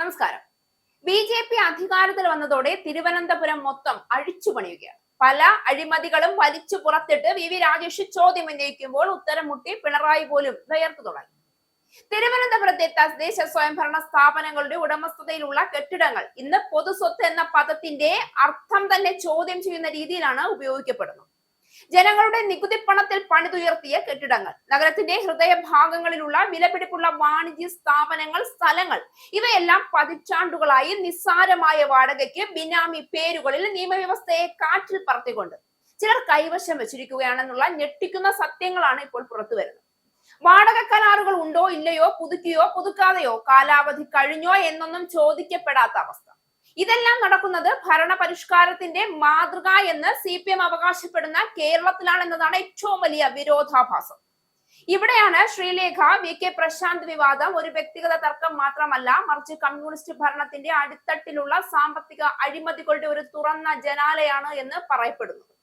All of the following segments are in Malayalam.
നമസ്കാരം. ബി.ജെ.പി. അധികാരത്തിൽ വന്നതോടെ തിരുവനന്തപുരം മൊത്തം അഴിച്ചുപണിയുകയാണ്. പല അഴിമതികളും വലിച്ചു പുറത്തിട്ട് വി രാജേഷ് ചോദ്യം ഉന്നയിക്കുമ്പോൾ ഉത്തരം മുട്ടി പിണറായി പോലും വിയർത്തു തുടങ്ങി. തിരുവനന്തപുരത്തെ തദ്ദേശ സ്വയംഭരണ സ്ഥാപനങ്ങളുടെ ഉടമസ്ഥതയിലുള്ള കെട്ടിടങ്ങൾ ഇന്ന് പൊതുസ്വത്ത് എന്ന പദത്തിന്റെ അർത്ഥം തന്നെ ചോദ്യം ചെയ്യുന്ന രീതിയിലാണ് ഉപയോഗിക്കപ്പെടുന്നത്. ജനങ്ങളുടെ നികുതി പണത്തിൽ പണിതുയർത്തിയ കെട്ടിടങ്ങൾ, നഗരത്തിന്റെ ഹൃദയഭാഗങ്ങളിലുള്ള വിലപിടിപ്പുള്ള വാണിജ്യ സ്ഥാപനങ്ങൾ, സ്ഥലങ്ങൾ, ഇവയെല്ലാം പതിറ്റാണ്ടുകളായി നിസ്സാരമായ വാടകയ്ക്ക് ബിനാമി പേരുകളിൽ നിയമവ്യവസ്ഥയെ കാറ്റിൽ പറത്തിക്കൊണ്ട് ചിലർ കൈവശം വെച്ചിരിക്കുകയാണെന്നുള്ള ഞെട്ടിക്കുന്ന സത്യങ്ങളാണ് ഇപ്പോൾ പുറത്തു വരുന്നത്. വാടക കരാറുകൾ ഉണ്ടോ ഇല്ലയോ, പുതുക്കിയോ പുതുക്കാതെയോ, കാലാവധി കഴിഞ്ഞോ എന്നൊന്നും ചോദിക്കപ്പെടാത്ത അവസ്ഥ. ഇതെല്ലാം നടക്കുന്നത് ഭരണ പരിഷ്കാരത്തിന്റെ മാതൃക എന്ന് CPM അവകാശപ്പെടുന്ന കേരളത്തിലാണെന്നതാണ് ഏറ്റവും വലിയ വിരോധാഭാസം. ഇവിടെയാണ് ശ്രീലേഖ VK പ്രശാന്ത് വിവാദം ഒരു വ്യക്തിഗത തർക്കം മാത്രമല്ല, മറിച്ച് കമ്മ്യൂണിസ്റ്റ് ഭരണത്തിന്റെ അടിത്തട്ടിലുള്ള സാമ്പത്തിക അഴിമതികളുടെ ഒരു തുറന്ന ജനാലയാണ് എന്ന് പറയപ്പെടുന്നത്.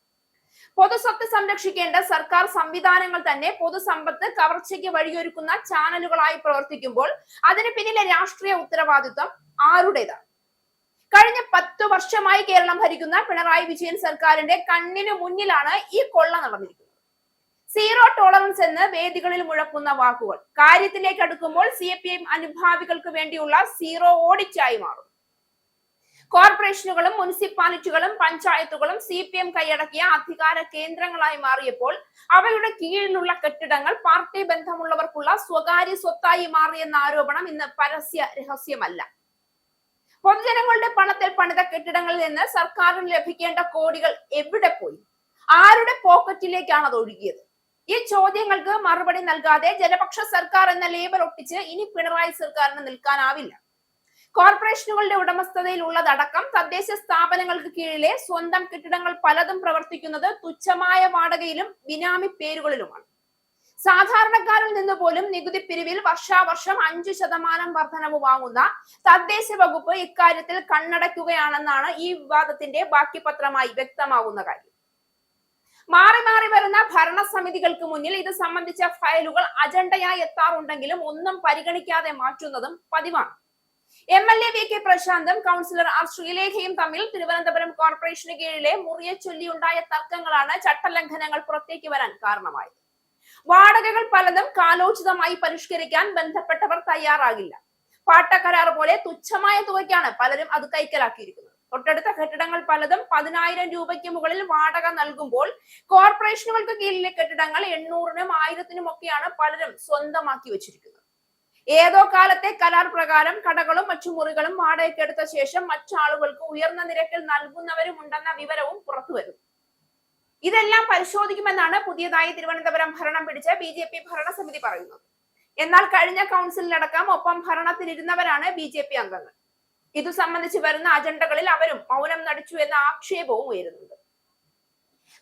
പൊതുസ്വത്ത് സംരക്ഷിക്കേണ്ട സർക്കാർ സംവിധാനങ്ങൾ തന്നെ പൊതുസമ്പത്ത് കവർച്ചയ്ക്ക് വഴിയൊരുക്കുന്ന ചാനലുകളായി പ്രവർത്തിക്കുമ്പോൾ അതിന് പിന്നിലെ രാഷ്ട്രീയ ഉത്തരവാദിത്വം ആരുടേതാണ്? കഴിഞ്ഞ 10 വർഷമായി കേരളം ഭരിക്കുന്ന പിണറായി വിജയൻ സർക്കാരിന്റെ കണ്ണിന് മുന്നിലാണ് ഈ കൊള്ള നടന്നിരിക്കുന്നത്. സീറോ ടോളറൻസ് എന്ന് വേദികളിൽ മുഴക്കുന്ന വാക്കുകൾ കാര്യത്തിലേക്ക് അടുക്കുമ്പോൾ CPM അനുഭാവികൾക്ക് വേണ്ടിയുള്ള സീറോ ഓഡിറ്റായി മാറും. കോർപ്പറേഷനുകളും മുനിസിപ്പാലിറ്റികളും പഞ്ചായത്തുകളും CPM കൈയടക്കിയ അധികാര കേന്ദ്രങ്ങളായി മാറിയപ്പോൾ അവയുടെ കീഴിലുള്ള കെട്ടിടങ്ങൾ പാർട്ടി ബന്ധമുള്ളവർക്കുള്ള സ്വകാര്യ സ്വത്തായി മാറിയെന്ന ആരോപണം ഇന്ന് പരസ്യ രഹസ്യമല്ല. പൊതുജനങ്ങളുടെ പണത്തിൽ പണിത കെട്ടിടങ്ങളിൽ നിന്ന് സർക്കാരിന് ലഭിക്കേണ്ട കോടികൾ എവിടെ പോയി? ആരുടെ പോക്കറ്റിലേക്കാണ് അത് ഒഴുകിയത്? ഈ ചോദ്യങ്ങൾക്ക് മറുപടി നൽകാതെ ജനപക്ഷ സർക്കാർ എന്ന ലേബൽ ഒട്ടിച്ച് ഇനി പിണറായി സർക്കാരിന് നിൽക്കാനാവില്ല. കോർപ്പറേഷനുകളുടെ ഉടമസ്ഥതയിൽ ഉള്ളതടക്കം തദ്ദേശ സ്ഥാപനങ്ങൾക്ക് കീഴിലെ സ്വന്തം കെട്ടിടങ്ങൾ പലതും പ്രവർത്തിക്കുന്നത് തുച്ഛമായ വാടകയിലും ബിനാമി പേരുകളിലുമാണ്. സാധാരണക്കാരിൽ നിന്ന് പോലും നികുതി പിരിവിൽ വർഷാവർഷം 5% വർധനവ് വാങ്ങുന്ന തദ്ദേശ വകുപ്പ് ഇക്കാര്യത്തിൽ കണ്ണടയ്ക്കുകയാണെന്നാണ് ഈ വിവാദത്തിന്റെ ബാക്കി പത്രമായി വ്യക്തമാകുന്ന കാര്യം. മാറി മാറി വരുന്ന ഭരണസമിതികൾക്ക് മുന്നിൽ ഇത് സംബന്ധിച്ച ഫയലുകൾ അജണ്ടയായി എത്താറുണ്ടെങ്കിലും ഒന്നും പരിഗണിക്കാതെ മാറ്റുന്നതും പതിവാണ്. MLA VK പ്രശാന്തും കൗൺസിലർ R ശ്രീലേഖയും തമ്മിൽ തിരുവനന്തപുരം കോർപ്പറേഷന് കീഴിലെ മുറിയെ ചൊല്ലിയുണ്ടായ തർക്കങ്ങളാണ് ചട്ടലംഘനങ്ങൾ പുറത്തേക്ക് വരാൻ കാരണമായത്. വാടകകൾ പലതും കാലോചിതമായി പരിഷ്കരിക്കാൻ ബന്ധപ്പെട്ടവർ തയ്യാറാകില്ല. പാട്ടക്കരാർ പോലെ തുച്ഛമായ തുകയ്ക്കാണ് പലരും അത് കൈക്കലാക്കിയിരിക്കുന്നത്. തൊട്ടടുത്ത കെട്ടിടങ്ങൾ പലതും 10,000 രൂപയ്ക്ക് മുകളിൽ വാടക നൽകുമ്പോൾ കോർപ്പറേഷനുകൾക്ക് കീഴിലെ കെട്ടിടങ്ങൾ 800-നും 1000-നും ഒക്കെയാണ് പലരും സ്വന്തമാക്കി വെച്ചിരിക്കുന്നത്. ഏതോ കാലത്തെ കരാർ പ്രകാരം കടകളും മറ്റു മുറികളും വാടകയ്ക്കെടുത്ത ശേഷം മറ്റാളുകൾക്ക് ഉയർന്ന നിരക്കിൽ നൽകുന്നവരും ഉണ്ടെന്ന വിവരവും പുറത്തുവരുന്നു. ഇതെല്ലാം പരിശോധിക്കുമെന്നാണ് പുതിയതായി തിരുവനന്തപുരം ഭരണം പിടിച്ച BJP ഭരണസമിതി പറയുന്നത്. എന്നാൽ കഴിഞ്ഞ കൗൺസിലിലടക്കം ഒപ്പം ഭരണത്തിലിരുന്നവരാണ് BJP അംഗങ്ങൾ. ഇതു സംബന്ധിച്ച് വരുന്ന അജണ്ടകളിൽ അവരും മൗനം നടിച്ചു എന്ന ആക്ഷേപവും ഉയരുന്നുണ്ട്.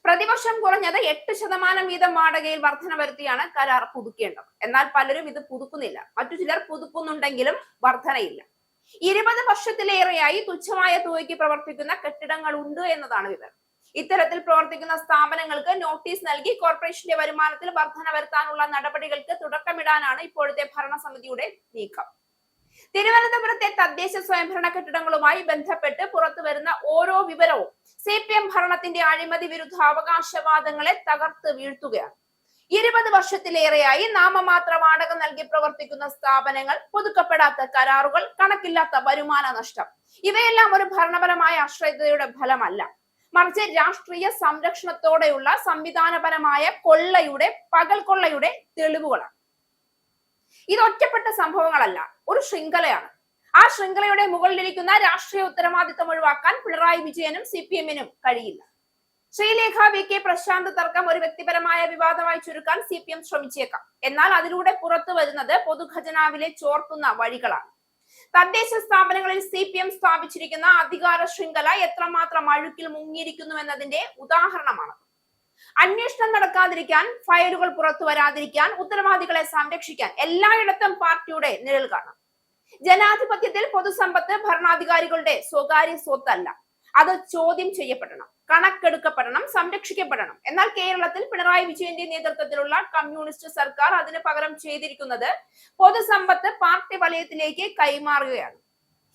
പ്രതിവർഷം കുറഞ്ഞത് 8% വീതം വാടകയിൽ വർധന വരുത്തിയാണ് കരാർ പുതുക്കേണ്ടത്. എന്നാൽ പലരും ഇത് പുതുക്കുന്നില്ല. മറ്റു ചിലർ പുതുക്കുന്നുണ്ടെങ്കിലും വർധനയില്ല. 20 വർഷത്തിലേറെയായി തുച്ഛമായ തുകയ്ക്ക് പ്രവർത്തിക്കുന്ന കെട്ടിടങ്ങൾ ഉണ്ട് എന്നതാണ് വിവരം. ഇത്തരത്തിൽ പ്രവർത്തിക്കുന്ന സ്ഥാപനങ്ങൾക്ക് നോട്ടീസ് നൽകി കോർപ്പറേഷന്റെ വരുമാനത്തിൽ വർധന വരുത്താനുള്ള നടപടികൾക്ക് തുടക്കമിടാനാണ് ഇപ്പോഴത്തെ ഭരണസമിതിയുടെ നീക്കം. തിരുവനന്തപുരത്തെ തദ്ദേശ സ്വയംഭരണ കെട്ടിടങ്ങളുമായി ബന്ധപ്പെട്ട് പുറത്തു വരുന്ന ഓരോ വിവരവും CPM ഭരണത്തിന്റെ അഴിമതി വിരുദ്ധ അവകാശവാദങ്ങളെ തകർത്ത് വീഴ്ത്തുകയാണ്. 20 വർഷത്തിലേറെയായി നാമമാത്ര വാടക നൽകി പ്രവർത്തിക്കുന്ന സ്ഥാപനങ്ങൾ, പുതുക്കപ്പെടാത്ത കരാറുകൾ, കണക്കില്ലാത്ത വരുമാന നഷ്ടം, ഇവയെല്ലാം ഒരു ഭരണപരമായ അശ്രദ്ധയുടെ ഫലമല്ല, മറിച്ച് രാഷ്ട്രീയ സംരക്ഷണത്തോടെയുള്ള സംവിധാനപരമായ പകൽ കൊള്ളയുടെ തെളിവുകളാണ്. ഇത് ഒറ്റപ്പെട്ട സംഭവങ്ങളല്ല, ഒരു ശൃംഖലയാണ്. ആ ശൃംഖലയുടെ മുകളിലിരിക്കുന്ന രാഷ്ട്രീയ ഉത്തരവാദിത്തം ഒഴിവാക്കാൻ പിണറായി വിജയനും CPM-നും കഴിയില്ല. ശ്രീലേഖ VK പ്രശാന്ത് തർക്കം ഒരു വ്യക്തിപരമായ വിവാദമായി ചുരുക്കാൻ CPM ശ്രമിച്ചേക്കാം. എന്നാൽ അതിലൂടെ പുറത്തു വരുന്നത് പൊതുഖജനാവിലെ ചോർത്തുന്ന വഴികളാണ്. തദ്ദേശ സ്ഥാപനങ്ങളിൽ CPM സ്ഥാപിച്ചിരിക്കുന്ന അധികാര ശൃംഖല എത്രമാത്രം അഴുക്കിൽ മുങ്ങിയിരിക്കുന്നു എന്നതിന്റെ ഉദാഹരണമാണ്. അന്വേഷണം നടക്കാതിരിക്കാൻ, ഫയലുകൾ പുറത്തു വരാതിരിക്കാൻ, ഉത്തരവാദികളെ സംരക്ഷിക്കാൻ എല്ലായിടത്തും പാർട്ടിയുടെ നിഴൽ കാണാം. ജനാധിപത്യത്തിൽ പൊതുസമ്പത്ത് ഭരണാധികാരികളുടെ സ്വകാര്യ സ്വത്തല്ല. അത് ചോദ്യം ചെയ്യപ്പെടണം, കണക്കെടുക്കപ്പെടണം, സംരക്ഷിക്കപ്പെടണം. എന്നാൽ കേരളത്തിൽ പിണറായി വിജയന്റെ നേതൃത്വത്തിലുള്ള കമ്മ്യൂണിസ്റ്റ് സർക്കാർ അതിന് പകരം ചെയ്തിരിക്കുന്നത് പൊതുസമ്പത്ത് പാർട്ടി വലയത്തിലേക്ക് കൈമാറുകയാണ്.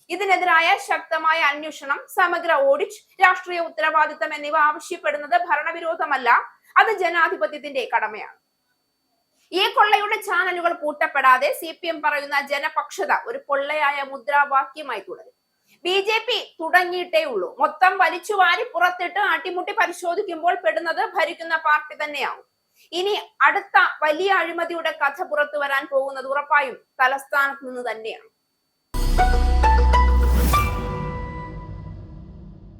ഇതിനെതിരായ ശക്തമായ അന്വേഷണം, സമഗ്ര ഓഡിറ്റ്, രാഷ്ട്രീയ ഉത്തരവാദിത്തം എന്നിവ ആവശ്യപ്പെടുന്നത് ഭരണവിരോധമല്ല, അത് ജനാധിപത്യത്തിന്റെ കടമയാണ്. ഈ കൊള്ളയുടെ ചാനലുകൾ പൂട്ടപ്പെടാതെ CPM പറയുന്ന ജനപക്ഷത ഒരു കൊള്ളയായ മുദ്രാവാക്യമായി തുടരും. BJP തുടങ്ങിയിട്ടേ ഉള്ളൂ. മൊത്തം വലിച്ചുവാരി പുറത്തിട്ട് അട്ടിമുട്ടി പരിശോധിക്കുമ്പോൾ പെടുന്നത് ഭരിക്കുന്ന പാർട്ടി തന്നെയാവും. ഇനി അടുത്ത വലിയ അഴിമതിയുടെ കഥ പുറത്തു വരാൻ പോകുന്നത് ഉറപ്പായും തലസ്ഥാനത്ത് നിന്ന് തന്നെയാണ്.